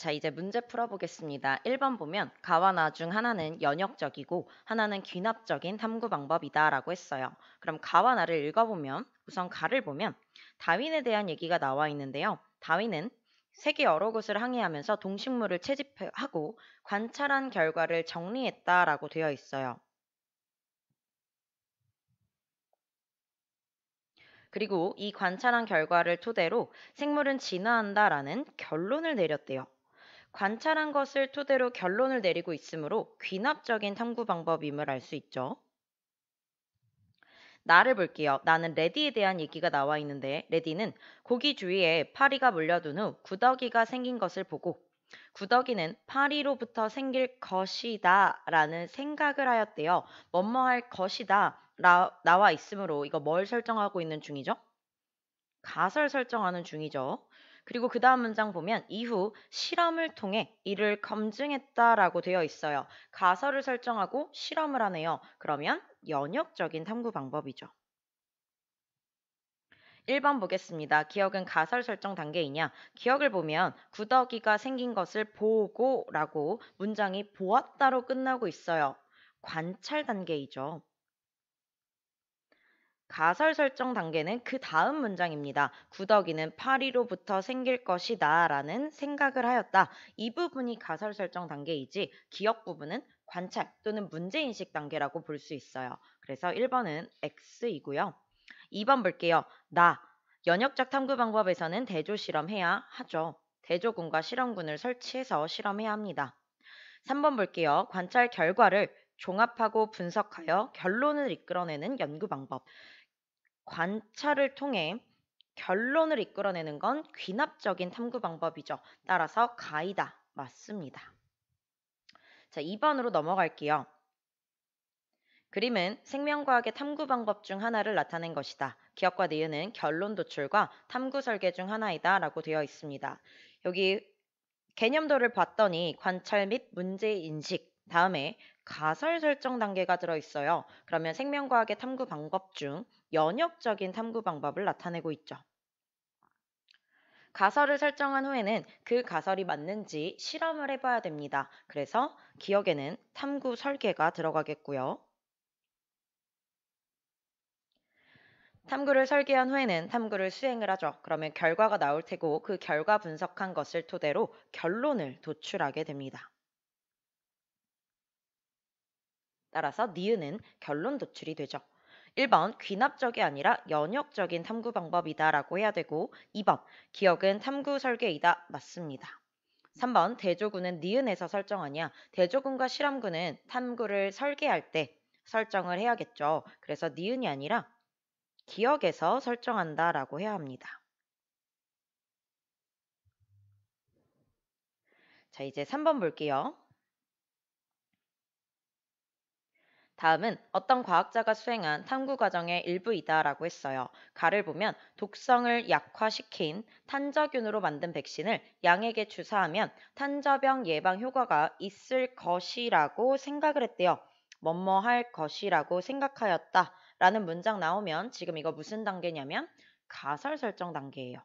자, 이제 문제 풀어보겠습니다. 1번 보면 가와 나 중 하나는 연역적이고 하나는 귀납적인 탐구 방법이다라고 했어요. 그럼 가와 나를 읽어보면 우선 가를 보면 다윈에 대한 얘기가 나와 있는데요. 다윈은 세계 여러 곳을 항해하면서 동식물을 채집하고 관찰한 결과를 정리했다라고 되어 있어요. 그리고 이 관찰한 결과를 토대로 생물은 진화한다라는 결론을 내렸대요. 관찰한 것을 토대로 결론을 내리고 있으므로 귀납적인 탐구 방법임을 알 수 있죠. 나를 볼게요. 나는 레디에 대한 얘기가 나와 있는데 레디는 고기 주위에 파리가 물려둔 후 구더기가 생긴 것을 보고 구더기는 파리로부터 생길 것이다 라는 생각을 하였대요. 뭐뭐 할 것이다 나와 있으므로 이거 뭘 설정하고 있는 중이죠? 가설 설정하는 중이죠. 그리고 그 다음 문장 보면 이후 실험을 통해 이를 검증했다라고 되어 있어요. 가설을 설정하고 실험을 하네요. 그러면 연역적인 탐구 방법이죠. 1번 보겠습니다. 기억은 가설 설정 단계이냐? 기억을 보면 구더기가 생긴 것을 보고라고 문장이 보았다로 끝나고 있어요. 관찰 단계이죠. 가설 설정 단계는 그 다음 문장입니다. 구더기는 파리로부터 생길 것이다 라는 생각을 하였다. 이 부분이 가설 설정 단계이지 기억 부분은 관찰 또는 문제인식 단계라고 볼 수 있어요. 그래서 1번은 X이고요. 2번 볼게요. 연역적 탐구 방법에서는 대조 실험해야 하죠. 대조군과 실험군을 설치해서 실험해야 합니다. 3번 볼게요. 관찰 결과를 종합하고 분석하여 결론을 이끌어내는 연구 방법. 관찰을 통해 결론을 이끌어내는 건 귀납적인 탐구 방법이죠. 따라서 가이다. 맞습니다. 자, 2번으로 넘어갈게요. 그림은 생명과학의 탐구 방법 중 하나를 나타낸 것이다. 기억과 니은은 결론 도출과 탐구 설계 중 하나이다 라고 되어 있습니다. 여기 개념도를 봤더니 관찰 및 문제인식, 다음에 가설 설정 단계가 들어있어요. 그러면 생명과학의 탐구 방법 중 연역적인 탐구 방법을 나타내고 있죠. 가설을 설정한 후에는 그 가설이 맞는지 실험을 해봐야 됩니다. 그래서 기억에는 탐구 설계가 들어가겠고요. 탐구를 설계한 후에는 탐구를 수행을 하죠. 그러면 결과가 나올 테고 그 결과 분석한 것을 토대로 결론을 도출하게 됩니다. 따라서 니은은 결론 도출이 되죠. 1번 귀납적이 아니라 연역적인 탐구 방법이다라고 해야 되고 2번 기억은 탐구 설계이다 맞습니다. 3번 대조군은 니은에서 설정하냐 대조군과 실험군은 탐구를 설계할 때 설정을 해야겠죠. 그래서 니은이 아니라 기억에서 설정한다라고 해야 합니다. 자, 이제 3번 볼게요. 다음은 어떤 과학자가 수행한 탐구 과정의 일부이다라고 했어요. 가를 보면 독성을 약화시킨 탄저균으로 만든 백신을 양에게 주사하면 탄저병 예방 효과가 있을 것이라고 생각을 했대요. 뭐뭐 할 것이라고 생각하였다 라는 문장 나오면 지금 이거 무슨 단계냐면 가설 설정 단계예요.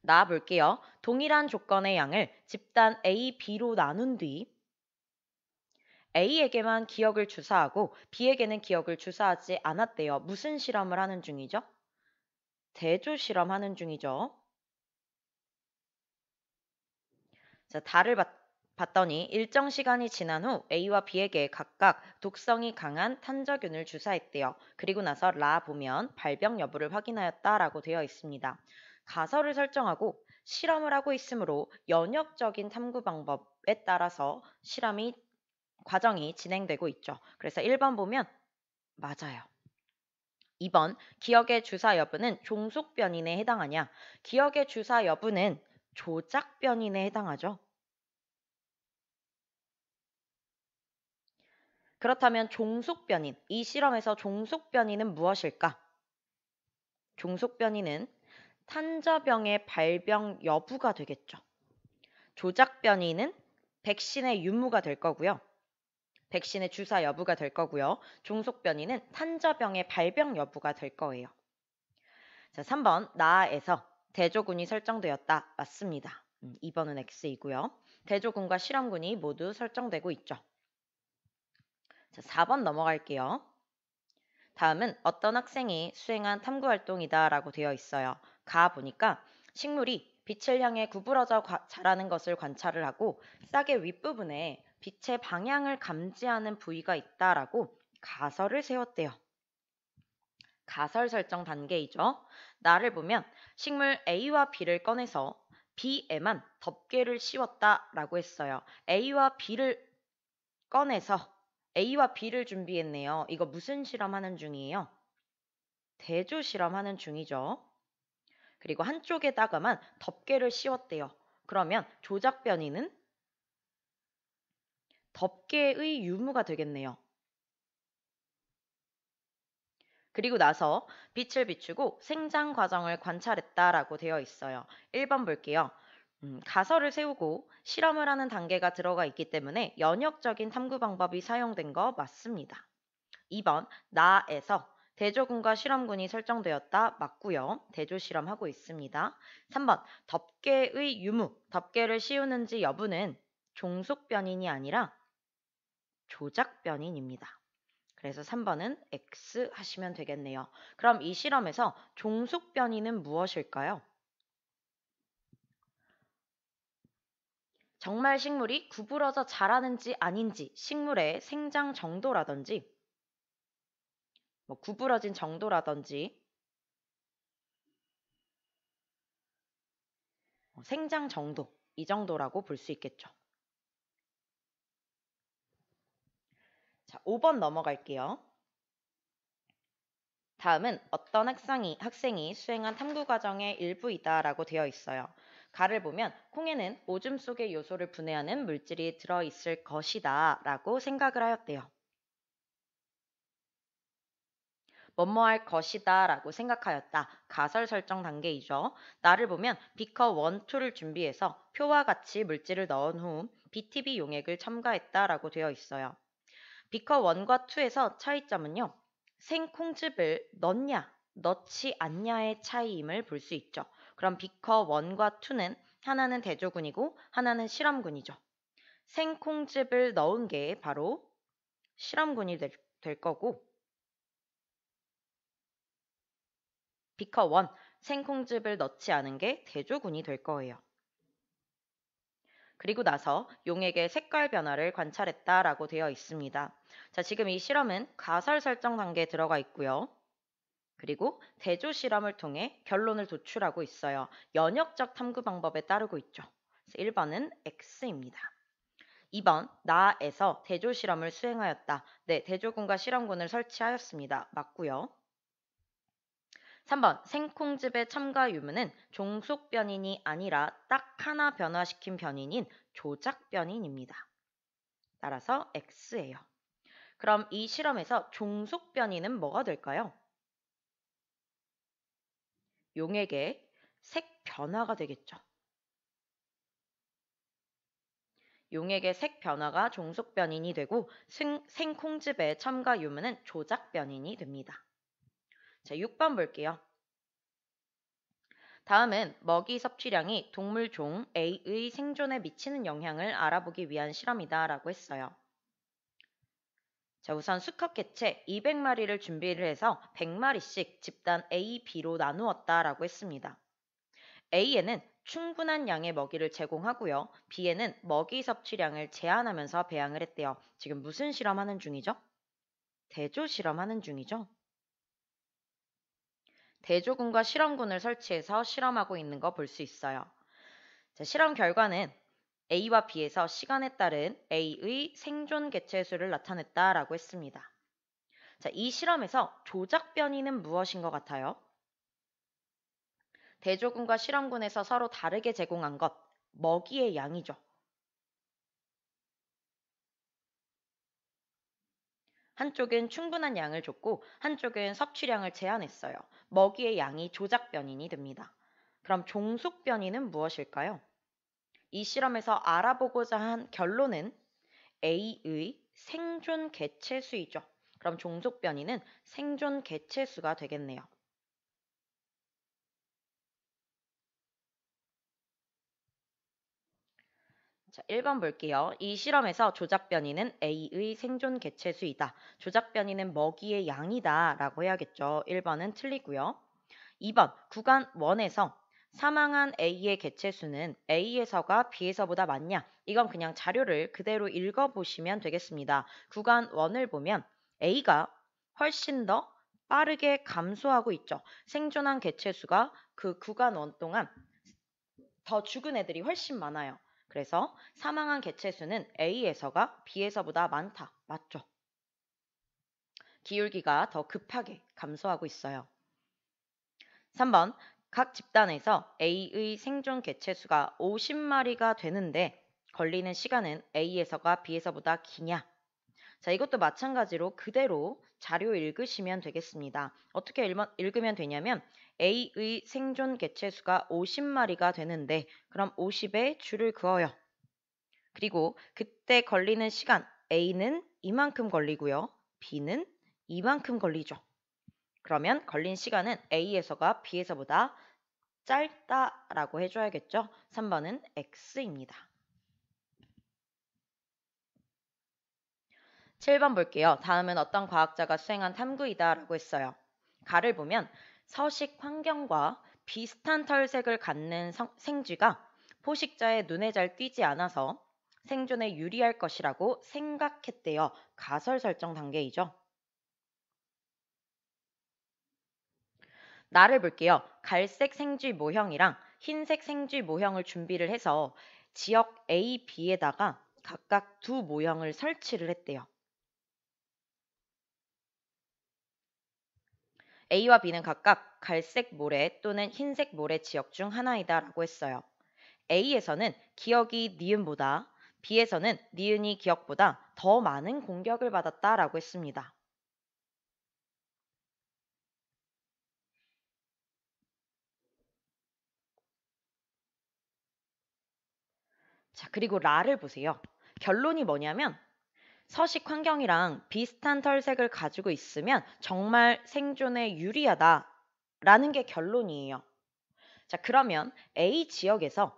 나 볼게요. 동일한 조건의 양을 집단 A, B로 나눈 뒤 A에게만 기억을 주사하고 B에게는 기억을 주사하지 않았대요. 무슨 실험을 하는 중이죠? 대조 실험하는 중이죠. 자, 봤더니 일정 시간이 지난 후 A와 B에게 각각 독성이 강한 탄저균을 주사했대요. 그리고 나서 라 보면 발병 여부를 확인하였다라고 되어 있습니다. 가설을 설정하고 실험을 하고 있으므로 연역적인 탐구 방법에 따라서 과정이 진행되고 있죠. 그래서 1번 보면 맞아요. 2번 기억의 주사 여부는 종속 변인에 해당하냐? 기억의 주사 여부는 조작 변인에 해당하죠. 그렇다면 종속 변인, 이 실험에서 종속 변인은 무엇일까? 종속 변인은 탄저병의 발병 여부가 되겠죠. 조작 변인은 백신의 유무가 될 거고요. 백신의 주사 여부가 될 거고요. 종속 변이는 탄저병의 발병 여부가 될 거예요. 자, 3번 나에서 대조군이 설정되었다. 맞습니다. 2번은 X이고요. 대조군과 실험군이 모두 설정되고 있죠. 자, 4번 넘어갈게요. 다음은 어떤 학생이 수행한 탐구 활동이다 라고 되어 있어요. 가 보니까 식물이 빛을 향해 구부러져 자라는 것을 관찰을 하고 싹의 윗부분에 빛의 방향을 감지하는 부위가 있다라고 가설을 세웠대요. 가설 설정 단계이죠. 나를 보면 식물 A와 B를 꺼내서 B에만 덮개를 씌웠다라고 했어요. A와 B를 꺼내서 A와 B를 준비했네요. 이거 무슨 실험하는 중이에요? 대조 실험하는 중이죠. 그리고 한쪽에다가만 덮개를 씌웠대요. 그러면 조작 변이는 덮개의 유무가 되겠네요. 그리고 나서 빛을 비추고 생장 과정을 관찰했다라고 되어 있어요. 1번 볼게요. 가설을 세우고 실험을 하는 단계가 들어가 있기 때문에 연역적인 탐구 방법이 사용된 거 맞습니다. 2번 나에서 대조군과 실험군이 설정되었다 맞고요. 대조 실험하고 있습니다. 3번 덮개의 유무, 덮개를 씌우는지 여부는 종속 변인이 아니라 조작 변인입니다. 그래서 3번은 X 하시면 되겠네요. 그럼 이 실험에서 종속 변이는 무엇일까요? 정말 식물이 구부러져 자라는지 아닌지, 식물의 생장 정도라든지, 구부러진 정도라든지, 생장 정도, 이 정도라고 볼 수 있겠죠. 자, 5번 넘어갈게요. 다음은 어떤 학생이 수행한 탐구 과정의 일부이다라고 되어 있어요. 가를 보면 콩에는 오줌 속의 요소를 분해하는 물질이 들어있을 것이다 라고 생각을 하였대요. 뭐뭐 할 것이다 라고 생각하였다. 가설 설정 단계이죠. 나를 보면 비커 1, 2를 준비해서 표와 같이 물질을 넣은 후 BTB 용액을 첨가했다 라고 되어 있어요. 비커 1과 2에서 차이점은요. 생콩즙을 넣냐, 넣지 않냐의 차이임을 볼 수 있죠. 그럼 비커 1과 2는 하나는 대조군이고 하나는 실험군이죠. 생콩즙을 넣은 게 바로 실험군이 될 거고 비커 1, 생콩즙을 넣지 않은 게 대조군이 될 거예요. 그리고 나서 용액의 색깔 변화를 관찰했다라고 되어 있습니다. 자, 지금 이 실험은 가설 설정 단계에 들어가 있고요. 그리고 대조 실험을 통해 결론을 도출하고 있어요. 연역적 탐구 방법에 따르고 있죠. 1번은 X입니다. 2번 나에서 대조 실험을 수행하였다. 네, 대조군과 실험군을 설치하였습니다. 맞고요. 3번 생콩즙의 첨가 유무는 종속 변인이 아니라 딱 하나 변화시킨 변인인 조작 변인입니다. 따라서 X예요. 그럼 이 실험에서 종속 변인은 뭐가 될까요? 용액의 색 변화가 되겠죠. 용액의 색 변화가 종속 변인이 되고 생콩즙의 첨가 유무는 조작 변인이 됩니다. 자, 6번 볼게요. 다음은 먹이 섭취량이 동물 종 A의 생존에 미치는 영향을 알아보기 위한 실험이다 라고 했어요. 자, 우선 수컷 개체 200마리를 준비를 해서 100마리씩 집단 A, B로 나누었다 라고 했습니다. A에는 충분한 양의 먹이를 제공하고요. B에는 먹이 섭취량을 제한하면서 배양을 했대요. 지금 무슨 실험하는 중이죠? 대조 실험하는 중이죠. 대조군과 실험군을 설치해서 실험하고 있는 거 볼 수 있어요. 자, 실험 결과는 A와 B에서 시간에 따른 A의 생존 개체 수를 나타냈다라고 했습니다. 자, 이 실험에서 조작 변이는 무엇인 것 같아요? 대조군과 실험군에서 서로 다르게 제공한 것, 먹이의 양이죠. 한쪽은 충분한 양을 줬고 한쪽은 섭취량을 제한했어요. 먹이의 양이 조작 변인이 됩니다. 그럼 종속 변이는 무엇일까요? 이 실험에서 알아보고자 한 결론은 A의 생존 개체 수이죠. 그럼 종속 변이는 생존 개체 수가 되겠네요. 자, 1번 볼게요. 이 실험에서 조작 변이는 A의 생존 개체수이다. 조작 변이는 먹이의 양이다 라고 해야겠죠. 1번은 틀리고요. 2번 구간 1에서 사망한 A의 개체수는 A에서가 B에서보다 많냐? 이건 그냥 자료를 그대로 읽어보시면 되겠습니다. 구간 1을 보면 A가 훨씬 더 빠르게 감소하고 있죠. 생존한 개체수가 그 구간 1 동안 더 죽은 애들이 훨씬 많아요. 그래서 사망한 개체수는 A에서가 B에서보다 많다. 맞죠? 기울기가 더 급하게 감소하고 있어요. 3번 각 집단에서 A의 생존 개체수가 50마리가 되는데 걸리는 시간은 A에서가 B에서보다 기냐? 자, 이것도 마찬가지로 그대로 자료 읽으시면 되겠습니다. 어떻게 읽으면 되냐면 A의 생존 개체수가 50마리가 되는데 그럼 50에 줄을 그어요. 그리고 그때 걸리는 시간 A는 이만큼 걸리고요. B는 이만큼 걸리죠. 그러면 걸린 시간은 A에서가 B에서보다 짧다라고 해줘야겠죠. 3번은 X입니다. 7번 볼게요. 다음은 어떤 과학자가 수행한 탐구이다라고 했어요. 가를 보면 서식 환경과 비슷한 털색을 갖는 생쥐가 포식자의 눈에 잘 띄지 않아서 생존에 유리할 것이라고 생각했대요. 가설 설정 단계이죠. 나를 볼게요. 갈색 생쥐 모형이랑 흰색 생쥐 모형을 준비를 해서 지역 A, B에다가 각각 두 모형을 설치를 했대요. A와 B는 각각 갈색 모래 또는 흰색 모래 지역 중 하나이다 라고 했어요. A에서는 기억이 니은보다 B에서는 니은이 기억보다 더 많은 공격을 받았다라고 했습니다. 자, 그리고 라를 보세요. 결론이 뭐냐면 서식 환경이랑 비슷한 털색을 가지고 있으면 정말 생존에 유리하다라는 게 결론이에요. 자, 그러면 A 지역에서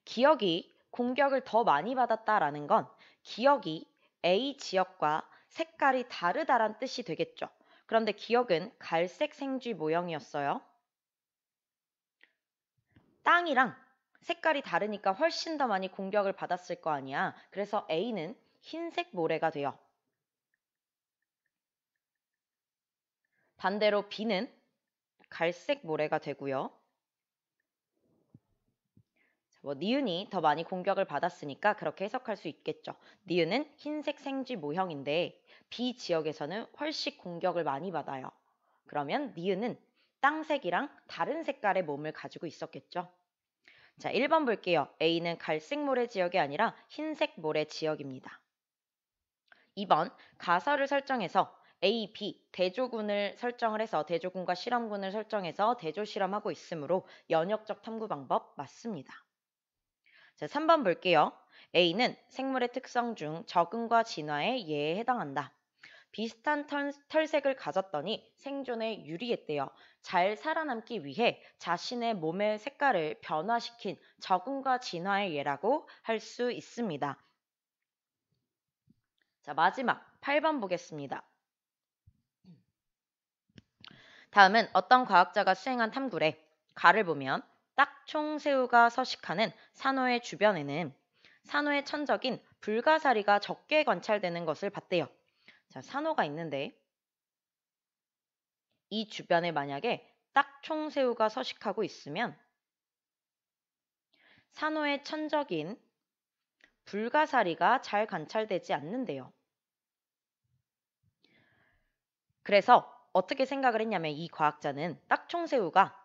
기억이 공격을 더 많이 받았다라는 건 기억이 A 지역과 색깔이 다르다란 뜻이 되겠죠. 그런데 기억은 갈색 생쥐 모형이었어요. 땅이랑 색깔이 다르니까 훨씬 더 많이 공격을 받았을 거 아니야. 그래서 A는 흰색 모래가 돼요. 반대로 B는 갈색 모래가 되고요. 니은이 더 많이 공격을 받았으니까 그렇게 해석할 수 있겠죠. 니은은 흰색 생쥐 모형인데 B 지역에서는 훨씬 공격을 많이 받아요. 그러면 니은은 땅색이랑 다른 색깔의 몸을 가지고 있었겠죠. 자, 1번 볼게요. A는 갈색 모래 지역이 아니라 흰색 모래 지역입니다. 2번 가설을 설정해서 A, B 대조군을 설정을 해서 대조군과 실험군을 설정해서 대조 실험하고 있으므로 연역적 탐구 방법 맞습니다. 자, 3번 볼게요. A는 생물의 특성 중 적응과 진화의 예에 해당한다. 비슷한 털색을 가졌더니 생존에 유리했대요. 잘 살아남기 위해 자신의 몸의 색깔을 변화시킨 적응과 진화의 예라고 할 수 있습니다. 자, 마지막 8번 보겠습니다. 다음은 어떤 과학자가 수행한 탐구래. 가를 보면 딱총새우가 서식하는 산호의 주변에는 산호의 천적인 불가사리가 적게 관찰되는 것을 봤대요. 자, 산호가 있는데 이 주변에 만약에 딱총새우가 서식하고 있으면 산호의 천적인 불가사리가 잘 관찰되지 않는데요. 그래서 어떻게 생각을 했냐면 이 과학자는 딱총새우가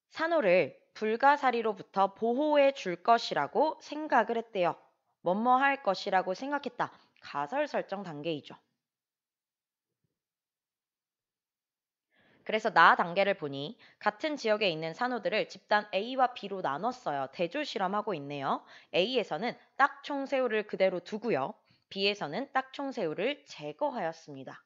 산호를 불가사리로부터 보호해 줄 것이라고 생각을 했대요. 뭐뭐 할 것이라고 생각했다. 가설 설정 단계이죠. 그래서 나 단계를 보니 같은 지역에 있는 산호들을 집단 A와 B로 나눴어요. 대조 실험하고 있네요. A에서는 딱총새우를 그대로 두고요. B에서는 딱총새우를 제거하였습니다.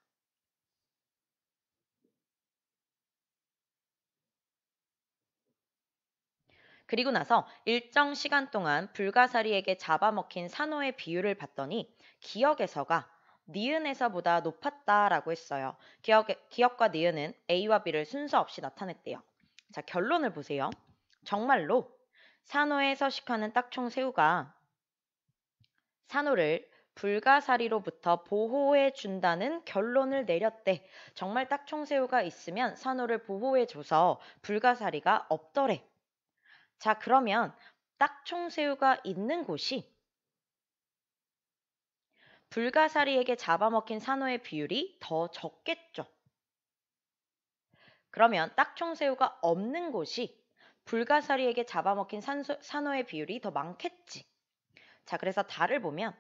그리고 나서 일정 시간 동안 불가사리에게 잡아먹힌 산호의 비율을 봤더니 기역에서가 니은에서보다 높았다라고 했어요. 기역과 니은은 A와 B를 순서 없이 나타냈대요. 자, 결론을 보세요. 정말로 산호에 서식하는 딱총새우가 산호를 불가사리로부터 보호해 준다는 결론을 내렸대. 정말 딱총새우가 있으면 산호를 보호해 줘서 불가사리가 없더래. 자, 그러면 딱총새우가 있는 곳이 불가사리에게 잡아먹힌 산호의 비율이 더 적겠죠. 그러면 딱총새우가 없는 곳이 불가사리에게 잡아먹힌 산호의 비율이 더 많겠지. 자, 그래서 달을 보면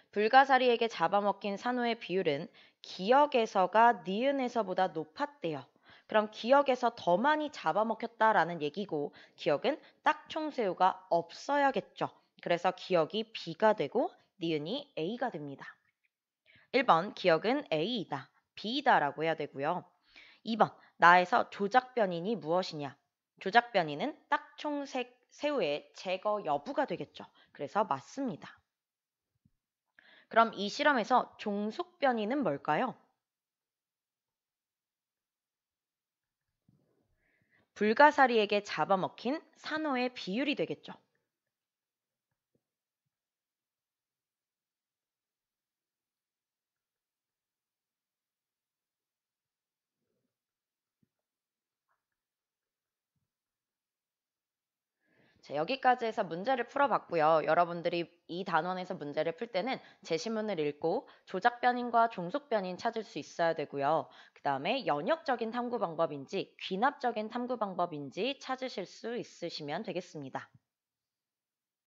불가사리에게 잡아먹힌 산호의 비율은 기역에서가 니은에서보다 높았대요. 그럼 기역에서 더 많이 잡아먹혔다라는 얘기고 기역은 딱총새우가 없어야겠죠. 그래서 기역이 B가 되고 니은이 A가 됩니다. 1번 기역은 A이다, B이다라고 해야 되고요. 2번 나에서 조작변인이 무엇이냐? 조작변인은 딱총새우의 제거 여부가 되겠죠. 그래서 맞습니다. 그럼 이 실험에서 종속변이는 뭘까요? 불가사리에게 잡아먹힌 산호의 비율이 되겠죠. 자, 여기까지 해서 문제를 풀어봤고요. 여러분들이 이 단원에서 문제를 풀 때는 제시문을 읽고 조작변인과 종속변인 찾을 수 있어야 되고요. 그 다음에 연역적인 탐구 방법인지 귀납적인 탐구 방법인지 찾으실 수 있으시면 되겠습니다.